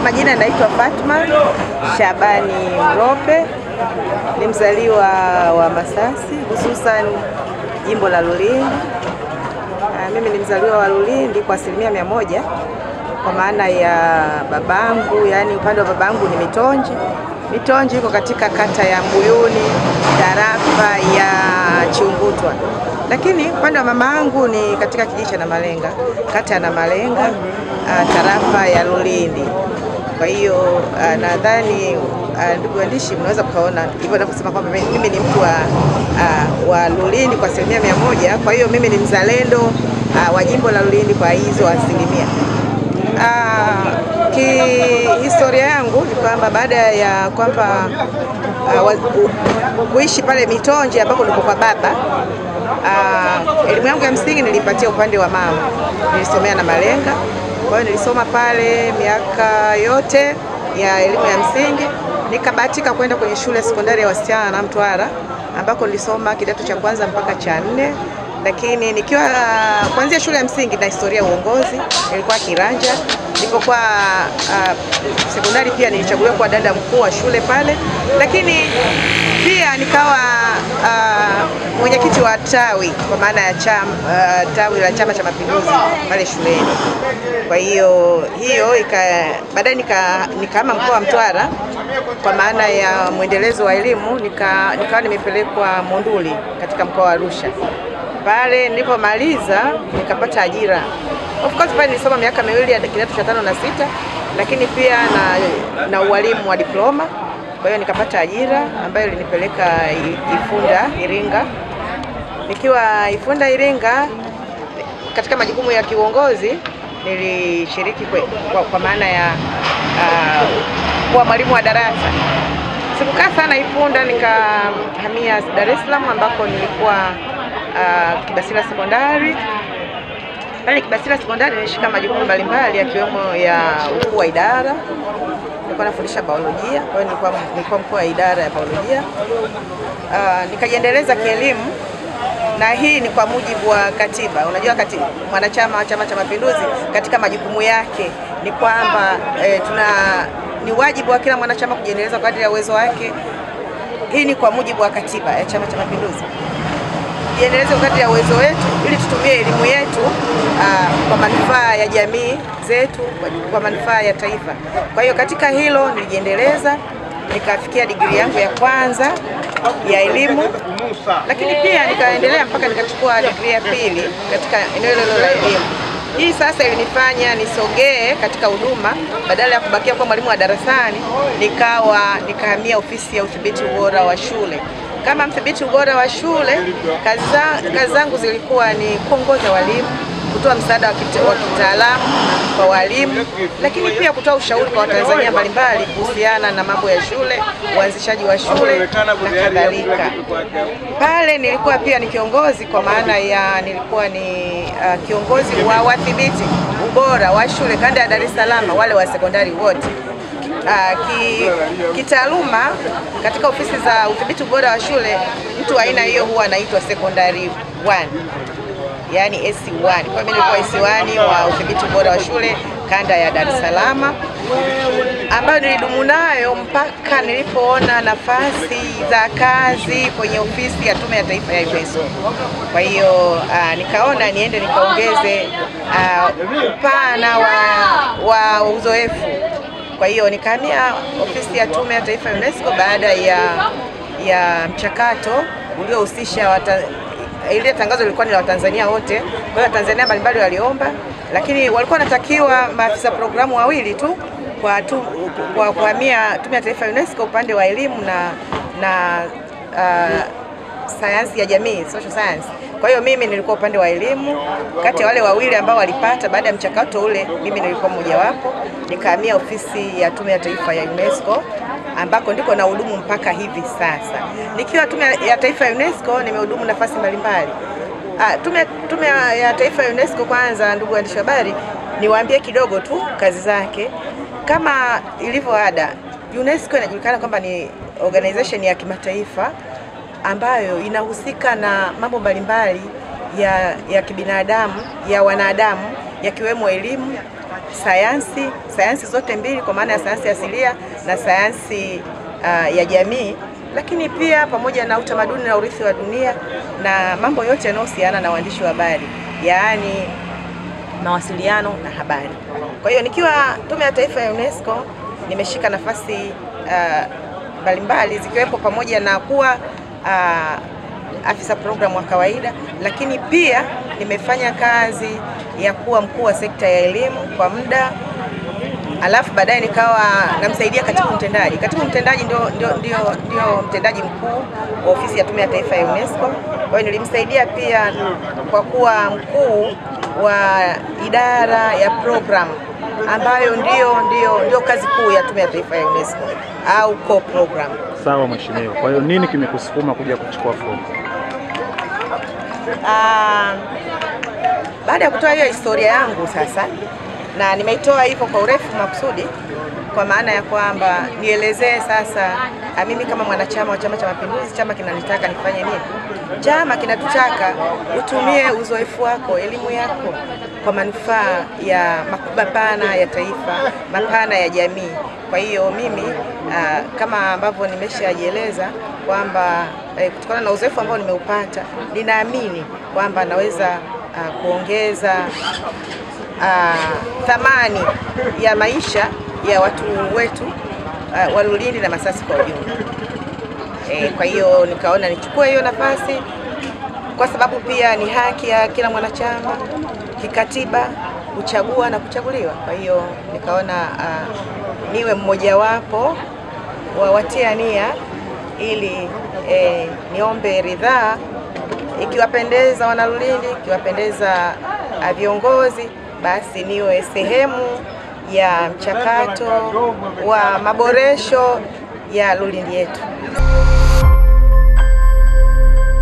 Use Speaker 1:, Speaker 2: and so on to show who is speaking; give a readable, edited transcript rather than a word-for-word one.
Speaker 1: majina naitwa Fatma Shabani Mrope, ni mzaliwa wa Masasi, hususan jimbo la Lulindi. Mimi ni mzaliwa wa Lulindi kwa 100%, kwa maana ya babangu, yani upande wa babangu ni Mitonji. Mitonji iko katika kata ya Mbuyuni, tarafa ya Chungutwa. Lakini upande wa mamangu ni katika kijiji cha Namalenga, kata ya Namalenga, tarafa ya Lulindi. Kwa hiyo nadhani ndugu waandishi, mnaweza kuona hivyo ninaposema kwamba mimi ni mtu wa Lulindi kwa 100%. Kwa hiyo mimi ni mzalendo wa jimbo la Lulindi kwa hizo asilimia. Historia yangu ni kwamba baada ya kwamba kuishi pale Mitonji ambako niko kwa baba, elimu yangu ya msingi nilipatia upande wa mama. Nilisomea Namalenga. Kwa hiyo nilisoma pale miaka yote ya elimu ya msingi. Nikabahatika kwenda kwenye shule sekondari ya wasichana na Mtwara, ambako nilisoma kidato cha kwanza mpaka cha 4. Lakini nikiwa kuanzia shule ya msingi na historia ya uongozi, nilikuwa kiranja. Nilipokuwa sekondari pia nilichaguliwa kuwa dada mkuu wa shule pale. Lakini pia nikawa mwenyekiti wa tawi, kwa maana ya tawi la Chama cha Mapinduzi pale shuleni. Kwa hiyo baadaye nikaama mkoa wa Mtwara, kwa maana ya mwendelezo wa elimu. Nikawa nimepelekwa Monduli katika mkoa wa Arusha. Pale nilipomaliza nikapata ajira. Of course pale nilisoma miaka 2 ya kidato cha 5 na 6, lakini pia na ualimu wa diploma. Kwa hiyo nikapata ajira ambayo ilinipeleka Ifunda Iringa. Nikiwa Ifunda Iringa, katika majukumu ya kiuongozi nilishiriki kwa maana ya kuwa mwalimu wa darasa. Sikukaa sana Ifunda, nikahamia Dar es Salaam ambako nilikuwa Kibasila Sekondari. Pale Kibasila Sekondari nilishika majukumu mbalimbali yakiwemo ya ukuu wa idara. Nilikuwa nafundisha biolojia, kwa hiyo nilikuwa mkuu wa idara ya biolojia. Nikajiendeleza kielimu, na hii ni kwa mujibu wa katiba. Unajua mwanachama wa Chama cha Mapinduzi katika majukumu yake ni kwamba ni wajibu wa kila mwanachama kujiendeleza kadri ya uwezo wake. Hii ni kwa mujibu wa katiba ya Chama cha Mapinduzi. Jiendeleze kadri ya uwezo wetu ili tutumie elimu yetu kwa manufaa ya jamii zetu, kwa manufaa ya taifa. Kwa hiyo katika hilo nilijiendeleza, nikafikia degree yangu ya kwanza ya elimu, lakini pia nikaendelea mpaka nikachukua degree ya pili katika eneo hilo la elimu. Hii sasa ilinifanya nisogee katika huduma, badala ya kubakia kwa mwalimu wa darasani, nikahamia ofisi ya udhibiti ubora wa shule. Kama mdhibiti ubora wa shule, kazi zangu zilikuwa ni kuongoza walimu, kutoa msaada wa kitaalamu kwa walimu, lakini pia kutoa ushauri kwa Watanzania mbalimbali kuhusiana na mambo ya shule, uanzishaji wa shule na kadhalika. Pale nilikuwa pia ni kiongozi, kwa maana ya nilikuwa ni kiongozi wa wadhibiti ubora wa shule kanda ya Dar es Salaam, wale wa sekondari wote. Kitaaluma katika ofisi za udhibiti ubora wa shule, mtu aina hiyo huwa anaitwa secondary 1, yani SC1. Kwa mimi nilikuwa SC1 wa udhibiti ubora wa shule kanda ya Dar es Salaam, ambayo nilidumu nayo mpaka nilipoona nafasi za kazi kwenye ofisi ya Tume ya Taifa ya UNESCO. Kwa hiyo nikaona niende nikaongeze upana wa uzoefu. Kwa hiyo nikahamia ofisi ya Tume ya Taifa ya UNESCO baada ya mchakato uliohusisha ile tangazo lilikuwa ni la Watanzania wote. Kwa hiyo Tanzania mbalimbali waliomba, lakini walikuwa wanatakiwa maafisa programu 2 tu kwa kuhamia Tume ya Taifa ya UNESCO upande wa elimu na sayansi ya jamii, social science. Kwa hiyo mimi nilikuwa upande wa elimu. Kati ya wale 2 ambao walipata baada ya mchakato ule, mimi nilikuwa mmoja wapo. Nikahamia ofisi ya Tume ya Taifa ya UNESCO, ambako ndiko na hudumu mpaka hivi sasa. Nikiwa Tume ya Taifa ya UNESCO nimehudumu nafasi mbalimbali. Tume ya Taifa ya UNESCO, kwanza ndugu waandishi habari, niwaambie kidogo tu kazi zake. Kama ilivyo ada, UNESCO inajulikana kwamba ni organization ya kimataifa ambayo inahusika na mambo mbalimbali ya kibinadamu, ya wanadamu, yakiwemo elimu, sayansi zote mbili kwa maana ya sayansi asilia na sayansi ya jamii, lakini pia pamoja na utamaduni na urithi wa dunia na mambo yote yanayohusiana na uandishi wa habari, yaani mawasiliano na habari. Kwa hiyo nikiwa Tume ya Taifa ya UNESCO nimeshika nafasi mbalimbali zikiwepo pamoja na kuwa afisa programu wa kawaida, lakini pia nimefanya kazi ya kuwa mkuu wa sekta ya elimu kwa muda, alafu baadaye nikawa namsaidia katibu mtendaji. Katibu mtendaji ndio mtendaji mkuu wa ofisi ya Tume ya Taifa ya UNESCO. Kwa hiyo nilimsaidia pia kwa kuwa mkuu wa idara ya program ambayo ndio kazi kuu ya Tume ya Taifa ya UNESCO au co-program.
Speaker 2: Sawa mheshimiwa. Kwa hiyo nini kimekusukuma kuja kuchukua fomu?
Speaker 1: Baada ya kutoa hiyo historia yangu sasa, na nimeitoa hivyo kwa urefu makusudi, kwa maana ya kwamba nielezee sasa mimi kama mwanachama wa Chama cha Mapinduzi, chama kinanitaka nifanye nini? Chama kinatutaka utumie uzoefu wako, elimu yako kwa manufaa ya mapana ya taifa, mapana ya jamii. Kwa hiyo mimi kama ambavyo nimeshajieleza kwamba kutokana na uzoefu ambao nimeupata, ninaamini kwamba naweza kuongeza thamani ya maisha ya watu wetu wa Lulindi na Masasi kwa ujumla. Kwa hiyo nikaona nichukue hiyo nafasi kwa sababu pia ni haki ya kila mwanachama kikatiba kuchagua na kuchaguliwa. Kwa hiyo nikaona niwe mmojawapo wa watia nia ili niombe ridhaa, ikiwapendeza wana Lulindi, ikiwapendeza viongozi, basi niwe sehemu ya mchakato wa maboresho ya Lulindi yetu.